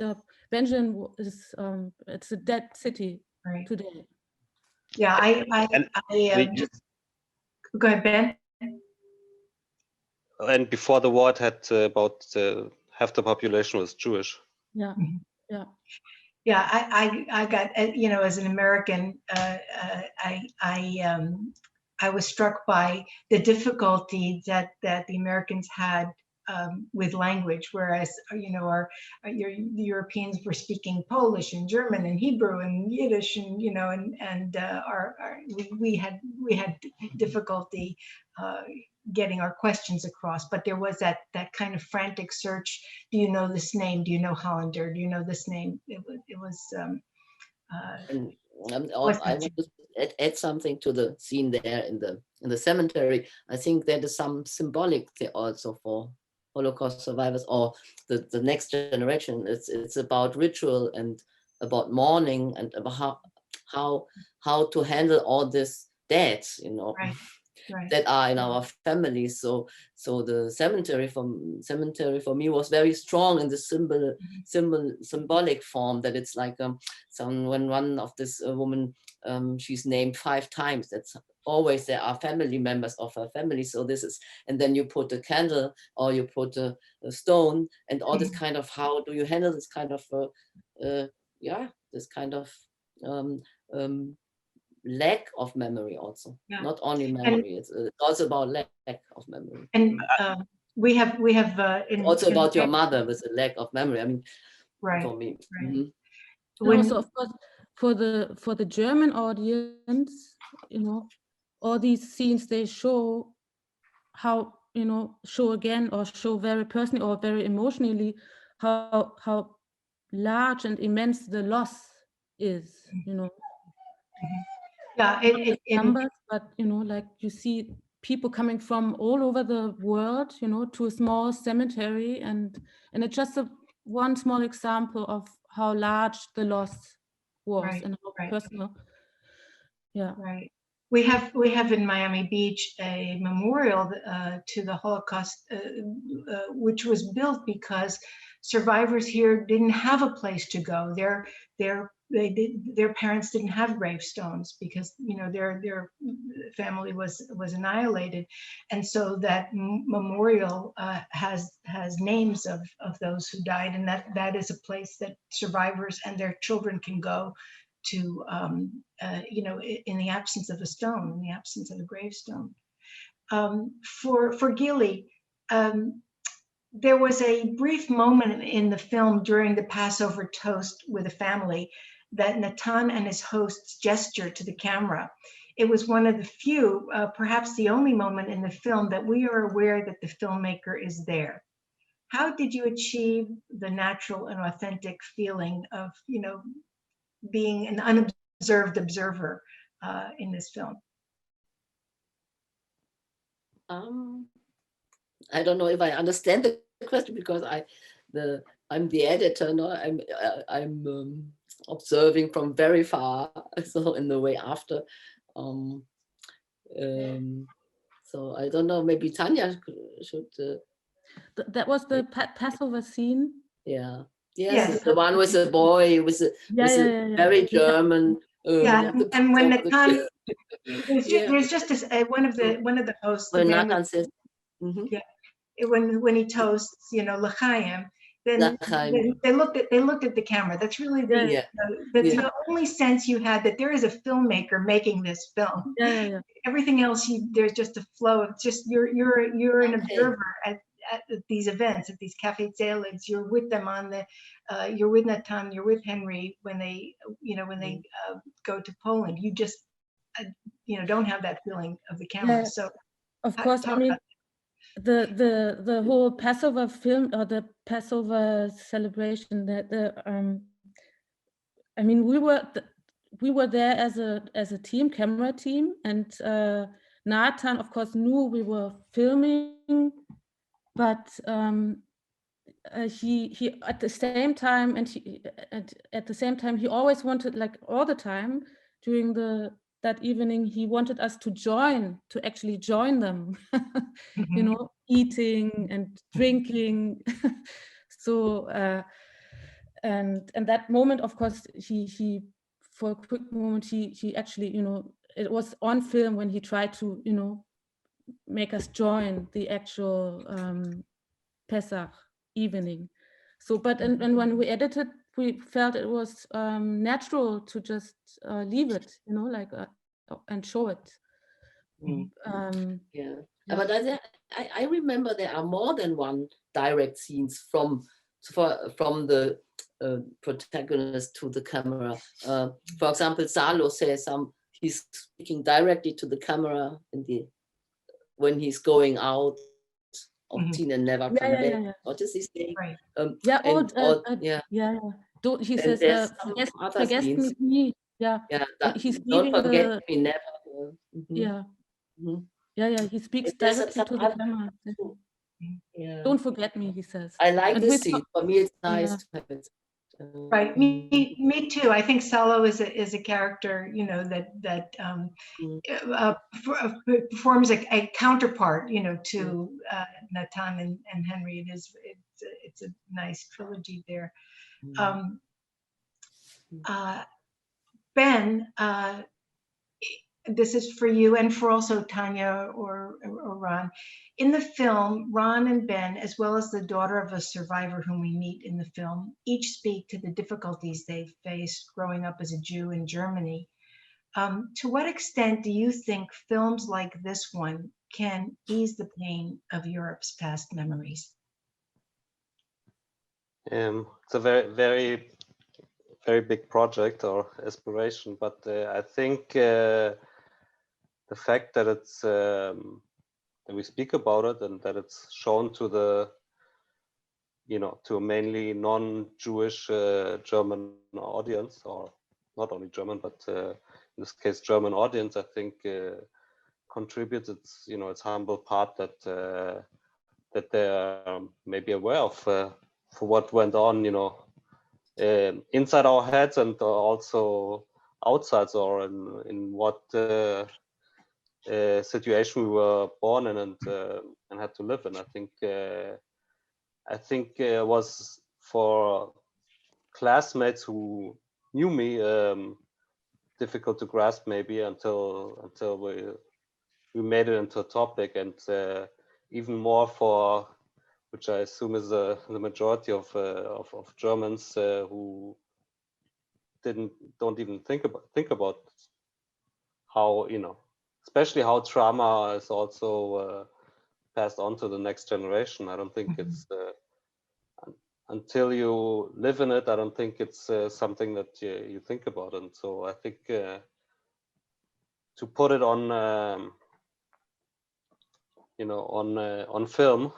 Benjamin is it's a dead city today. Yeah, go ahead, Ben. And before the war, it had about half the population was Jewish. Yeah, yeah. Yeah, I got, as an American, I was struck by the difficulty that the Americans had with language, whereas the Europeans were speaking Polish and German and Hebrew and Yiddish, and we had difficulty getting our questions across. But there was that kind of frantic search. Do you know this name? Do you know Hollander? Do you know this name? It was. I want to add something to the scene there in the cemetery. I think there is some symbolic there also for Holocaust survivors or the next generation. It's about ritual and about mourning and about how to handle all this dead, Right. that are in our families. So the cemetery for me was very strong in the symbolic form, that it's like when one of this woman, she's named 5 times. That's always there are family members of her family. So this is, and then you put a candle or you put a stone and all this kind of, how do you handle this kind of this kind of lack of memory also. Not only memory, it's also about lack of memory. And we have also about your mother with a lack of memory. I mean, for me. Right. Also, of course, for the German audience, all these scenes, they show how, show again or show very personally or very emotionally how large and immense the loss is, Yeah, numbers, but like you see people coming from all over the world, to a small cemetery, and it's just one small example of how large the loss was and how personal. Yeah. Right. We have in Miami Beach a memorial to the Holocaust, which was built because survivors here didn't have a place to go. Their parents didn't have gravestones because their family was annihilated, and so that memorial has names of those who died, and that is a place that survivors and their children can go to, in the absence of a stone, in the absence of a gravestone. For Gili, there was a brief moment in the film during the Passover toast with a family that Natan and his hosts gestured to the camera. It was one of the few, perhaps the only moment in the film that we are aware that the filmmaker is there. how did you achieve the natural and authentic feeling of, being an unobserved observer in this film? I don't know if I understand the question, because I'm the editor. No, I'm observing from very far. So in the way after. So I don't know. Maybe Tanja should. That was the Passover scene. Yeah. Yes, the one with the boy with the very German. And when Natan, there's just one of the hosts. When Natan says, when he toasts, l'chaim, then they looked at the camera. That's really the only sense you had that there is a filmmaker making this film. Everything else, there's just a flow. It's just you're an observer at these events, at these Café Zelig. You're with them you're with Natan, you're with Henry when they go to Poland. You just don't have that feeling of the camera. So of course, I mean, the whole Passover film, or the Passover celebration, I mean, we were there as a team, camera team, and Natan, of course, knew we were filming, but he at the same time, at the same time, he always wanted, like all the time during that evening, he wanted us to actually join them, eating and drinking. So and that moment, of course, he for a quick moment he actually, it was on film when he tried to make us join the actual Pesach evening. So but and when we edited, we felt it was natural to just leave it, and show it. But I remember there are more than one direct scenes from the protagonist to the camera. For example, Salo says he's speaking directly to the camera when he's going out of teen and never come back. What is he saying? Right. He says, forget me. He's don't forget me, never. He speaks directly to the camera. Don't forget me, he says. I like this scene. For me, it's nice to have it. Right, me too. I think Salo is a character, that performs a counterpart, to Natan and Henry. It's a nice trilogy there. Ben, this is for you and for also Tanja or Ron. In the film, Ron and Ben, as well as the daughter of a survivor whom we meet in the film, each speak to the difficulties they faced growing up as a Jew in Germany. To what extent do you think films like this one can ease the pain of Europe's past memories? It's a very, very, very big project or aspiration, but I think the fact that it's that we speak about it and that it's shown to to a mainly non-Jewish German audience, or not only German, but in this case German audience, I think contributes its humble part that they're maybe aware of for what went on, inside our heads and also outside, or in what situation we were born in and had to live in. I think it was for classmates who knew me difficult to grasp maybe until we made it into a topic, and even more for, which I assume is the majority of Germans who don't even think about how, especially how trauma is also passed on to the next generation. I don't think it's until you live in it, I don't think it's something that you think about. And so I think to put it on on film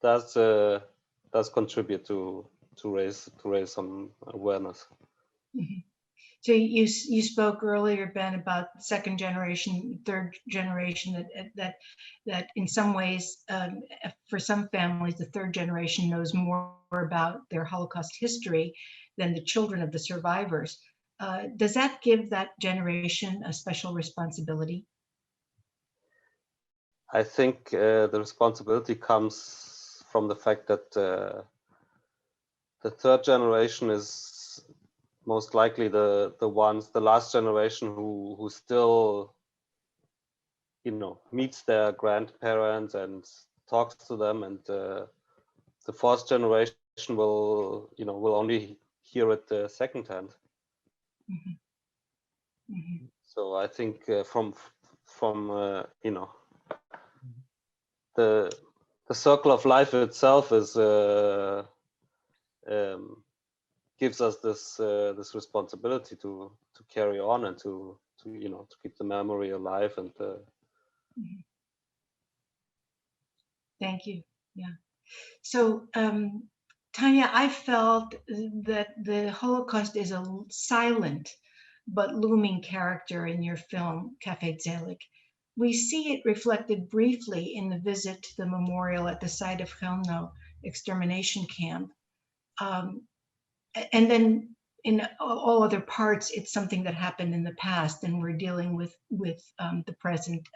does contribute to raise some awareness. Mhm. So you spoke earlier, Ben, about second generation, third generation, that in some ways, for some families, the third generation knows more about their Holocaust history than the children of the survivors. Does that give that generation a special responsibility? I think the responsibility comes from the fact that the third generation is most likely the last generation who still, meets their grandparents and talks to them, and the fourth generation will only hear it secondhand. Mm-hmm. Mm-hmm. So I think from the circle of life itself is gives us this responsibility to carry on and to keep the memory alive and. Mm-hmm. Thank you. Yeah. So, Tanja, I felt that the Holocaust is a silent but looming character in your film, Café Zelig. We see it reflected briefly in the visit to the memorial at the site of Chelmno extermination camp. And then in all other parts, it's something that happened in the past, and we're dealing with the present.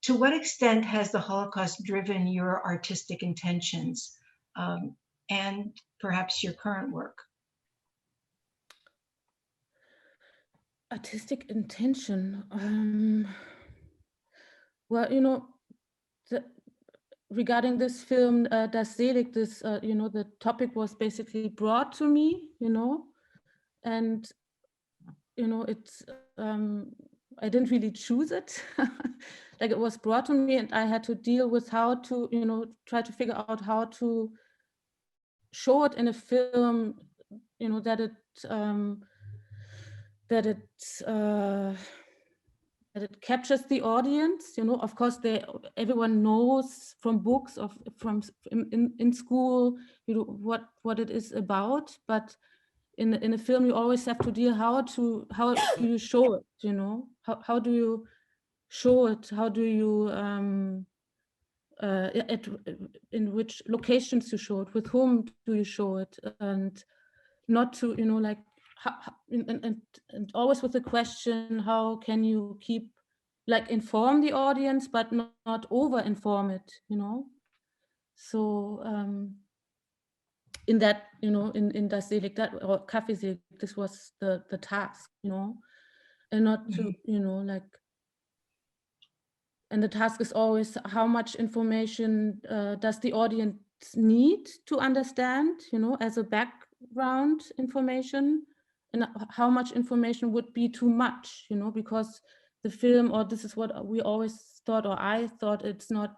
To what extent has the Holocaust driven your artistic intentions and perhaps your current work? Artistic intention. Well, regarding this film, Das Selig, this, the topic was basically brought to me, and, it's, I didn't really choose it. Like, it was brought to me, and I had to deal with how to, try to figure out how to show it in a film, that it captures the audience. Of course, everyone knows from books in school, what it is about, but in a film you always have to deal how do you show it, how do you show it, how do you in which locations you show it, with whom do you show it, and not to like and always with the question, how can you keep inform the audience but not over inform it, so in that, in Das Selig, that, or Café Zelig, this was the task, and not to, and the task is always how much information does the audience need to understand, as a background information, and how much information would be too much, because the film, or this is what we always thought, or I thought, it's not,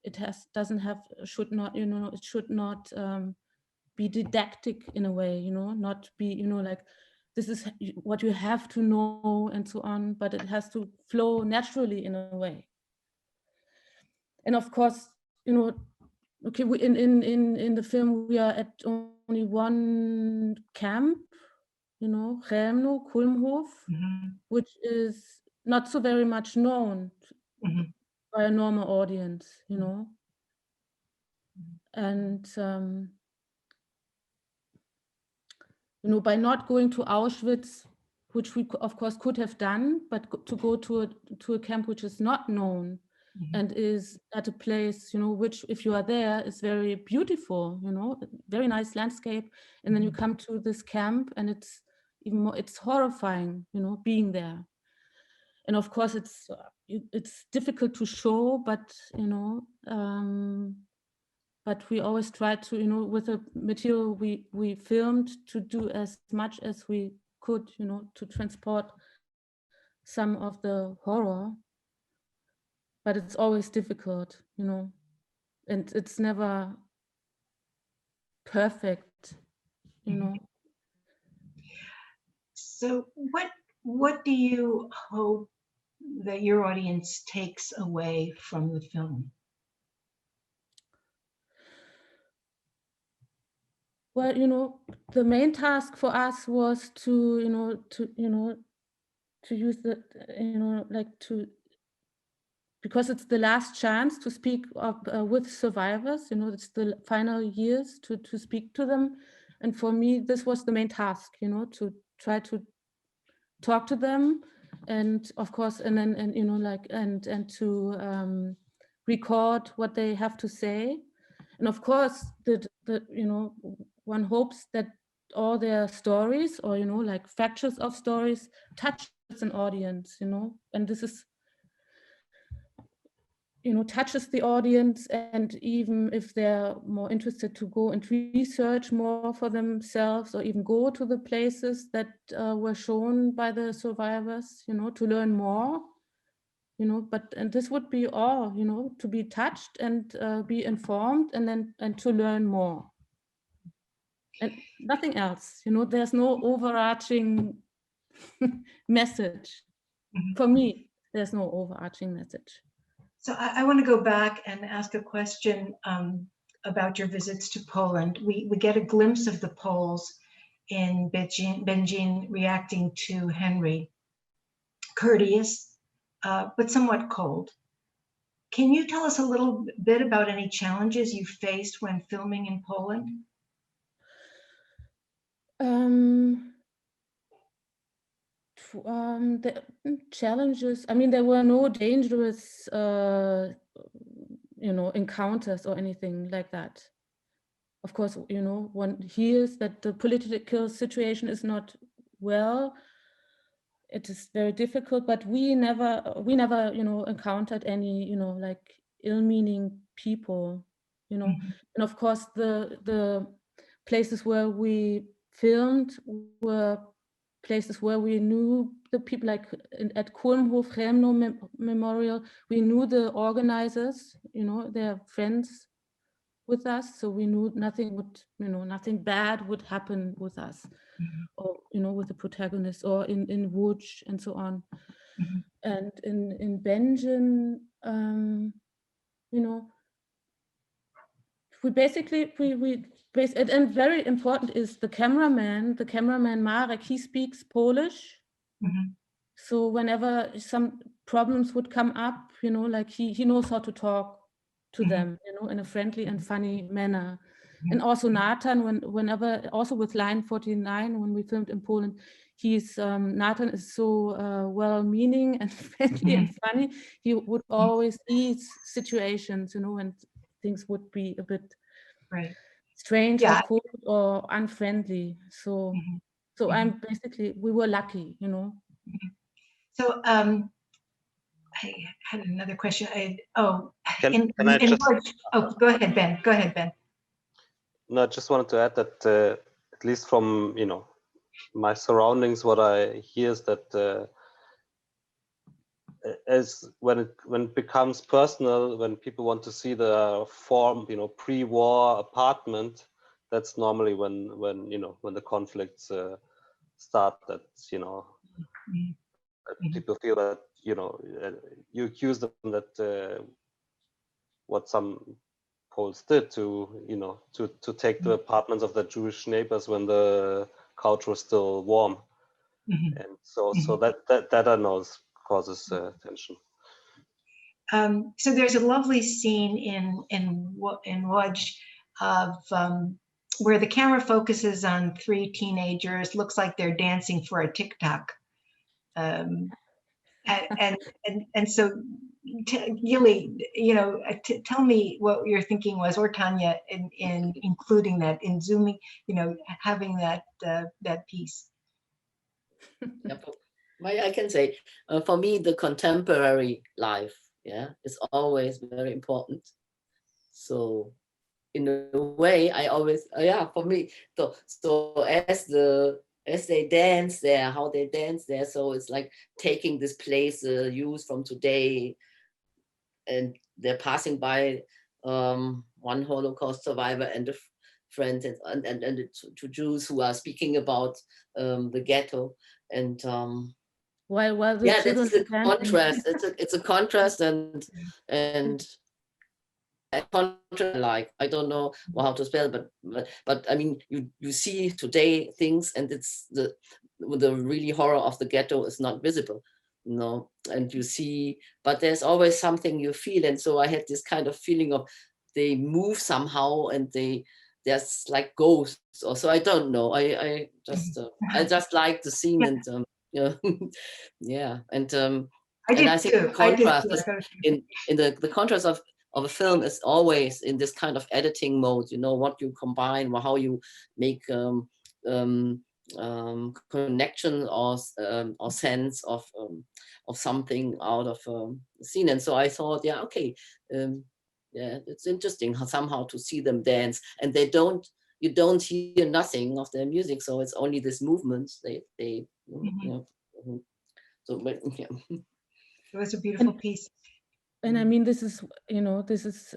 it should not be didactic in a way, not be, this is what you have to know and so on, but it has to flow naturally in a way. And of course, okay, in the film we are at only one camp, Chelmno, Kulmhof, which is not so very much known by a normal audience, and by not going to Auschwitz, which we of course could have done, but to go to a camp which is not known and is at a place, which, if you are there, is very beautiful, very nice landscape, and then you come to this camp and it's even more, it's horrifying, being there. And of course it's difficult to show, but but we always try to, with the material we filmed, to do as much as we could, to transport some of the horror. But it's always difficult, and it's never perfect, So what do you hope that your audience takes away from the film? Well, the main task for us was to use the, because it's the last chance to speak up with survivors, it's the final years to speak to them. And for me, this was the main task, to try to talk to them, and of course, and then, and to record what they have to say. And of course, one hopes that all their stories, or fractures of stories, touch an audience, and this is, touches the audience, and even if they're more interested to go and research more for themselves, or even go to the places that were shown by the survivors, to learn more, and this would be all, to be touched and be informed, and to learn more. And nothing else, there's no overarching message. For me, there's no overarching message. So I want to go back and ask a question about your visits to Poland. We get a glimpse of the Poles in Benjamin reacting to Henry, courteous, but somewhat cold. Can you tell us a little bit about any challenges you faced when filming in Poland? The challenges, I mean, there were no dangerous encounters or anything like that. Of course, one hears that the political situation is not well. It is very difficult, but we never encountered any ill-meaning people, Mm-hmm. And of course, the places where we filmed were places where we knew the people, like at Kulmhof Remno Memorial, we knew the organizers, they're friends with us, so we knew nothing would, nothing bad would happen with us, Mm-hmm. or with the protagonist, or in Łódź and so on. Mm-hmm. And in Benjamin, we basically and very important is the cameraman Marek, he speaks Polish. Mm-hmm. So whenever some problems would come up, he knows how to talk to Mm-hmm. them, in a friendly and funny manner. Mm-hmm. And also Nathan, whenever, also with Line 49, when we filmed in Poland, Nathan is so well-meaning and friendly Mm-hmm. and funny. He would always ease situations, when things would be a bit right, strange, yeah, or cold or unfriendly. So, mm-hmm. so Mm-hmm. I'm basically, we were lucky, Mm-hmm. So I had another question. Go ahead, Ben. Go ahead, Ben. No, I just wanted to add that at least from my surroundings, what I hear is that as when it becomes personal, when people want to see the form, pre-war apartment, that's normally when the conflicts start. That Mm-hmm. people feel that you accuse them that what some Poles did to take the apartments of their Jewish neighbors when the couch was still warm. Mm-hmm. And so that I know causes tension. So there's a lovely scene in Łódź of where the camera focuses on three teenagers. Looks like they're dancing for a TikTok, and so Gilly, tell me what your thinking was, or Tanja, in including that, in zooming, having that piece. Yeah, I can say, for me, the contemporary life, is always very important. So in a way, I always, for me, so as they dance there, how they dance there, so it's like taking this place used from today, and they're passing by one Holocaust survivor and a friend, and the two Jews who are speaking about the ghetto, and while the Yeah, children that's the are dancing. contrast. It's a contrast and a contrast, like, I don't know how to spell, but I mean, you see today things, and it's the really horror of the ghetto is not visible, you know, and you see, but there's always something you feel. And so I had this kind of feeling of they move somehow, and there's like ghosts, or so, I don't know. I just like the scene, and yeah, yeah, and I did I think too. the contrast I is did too. in the contrast of a film is always in this kind of editing mode, you know, what you combine, or how you make connection or sense of something out of a scene. And so I thought, yeah, okay, yeah, it's interesting how somehow to see them dance, and you don't hear nothing of their music, so it's only this movement they you know. So, but yeah. It was a beautiful piece. And I mean, this is, you know, this is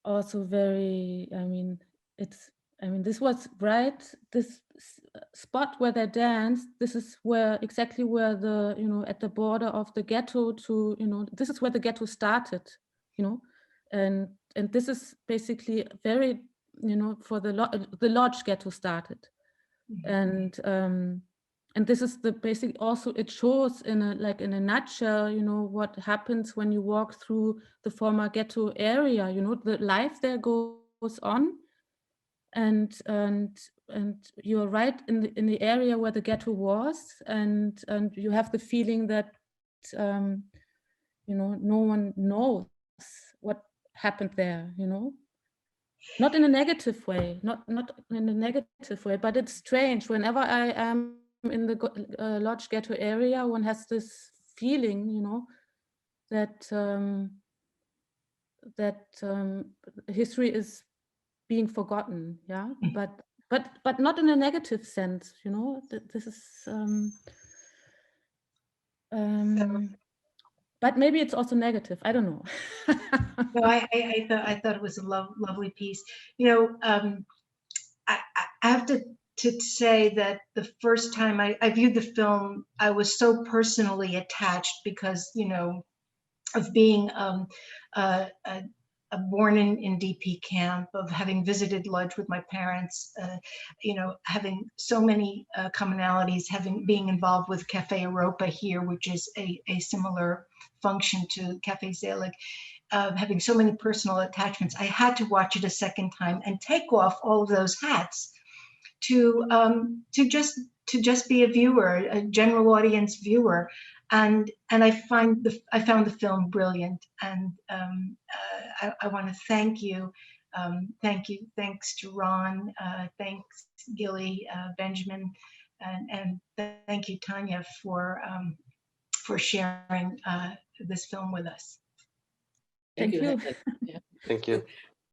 also very, I mean, this was right, this spot where they danced, this is exactly where the, you know, at the border of the ghetto to, you know, this is where the ghetto started, you know, and this is basically very, you know, for the Lodge ghetto started. And this is the basic, also it shows in a nutshell, you know, what happens when you walk through the former ghetto area, you know, the life there goes on. And you're right in the area where the ghetto was, and you have the feeling that, you know, no one knows what happened there, you know. Not in a negative way, not in a negative way, but it's strange. Whenever I am in the Lodge ghetto area, one has this feeling, you know, that history is being forgotten, yeah, but not in a negative sense, you know. This is but maybe it's also negative. I don't know. No, I thought it was a lovely piece. You know, I have to say that the first time I viewed the film, I was so personally attached because, you know, of being born in DP camp, of having visited Lodge with my parents, you know, having so many commonalities, being involved with Café Europa here, which is a similar function to Café Zelig. Having so many personal attachments, I had to watch it a second time and take off all of those hats to just be a viewer, a general audience viewer, and I found the film brilliant, and I want to thank you, thanks to Ron, thanks Gilly, Benjamin, and thank you Tanja for sharing this film with us. Thank you. Yeah. Thank you.